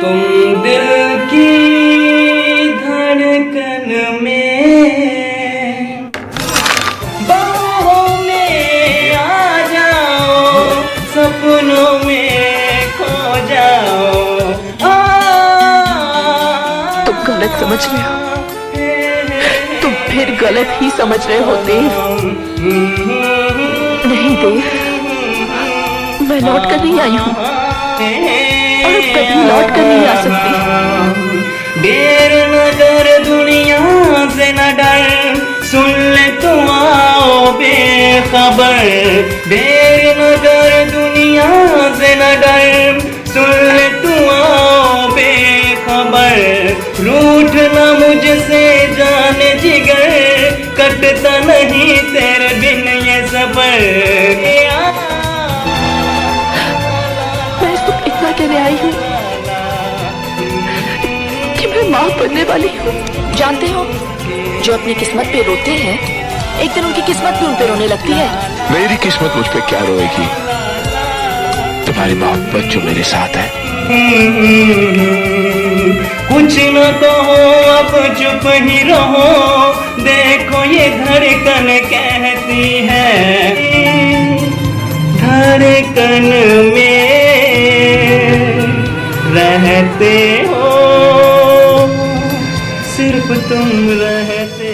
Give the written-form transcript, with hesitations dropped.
तुम दिल की धड़कन में बाहों में आ जाओ, सपनों में खो जाओ। तुम गलत समझ रहे हो, तुम फिर गलत ही समझ रहे हो देव। नहीं देव, मैं लौट कर नहीं आई हूँ और अब कभी लौट कर नहीं आ सकती। देर न कर दुनिया से न डर, सुन ले तुम आओ बेखबर। देर न कर दुनिया से न डर, सुन ले तुम आओ बेखबर। रूठ न मुझसे जाने जिगर, कटता नहीं तेरे बिन ये सफर। कहने आई हूँ कि मैं माँ बनने वाली हूँ। जानते हो, जो अपनी किस्मत पे रोते हैं, एक दिन उनकी किस्मत भी उन पे रोने लगती है। मेरी किस्मत मुझ पे क्या रोएगी? तुम्हारी मोहब्बत जो मेरे साथ है। कुछ न कहो अब चुप ही रहो, देखो ये धड़कन कहती है। धड़कन में रहते हो, सिर्फ तुम रहते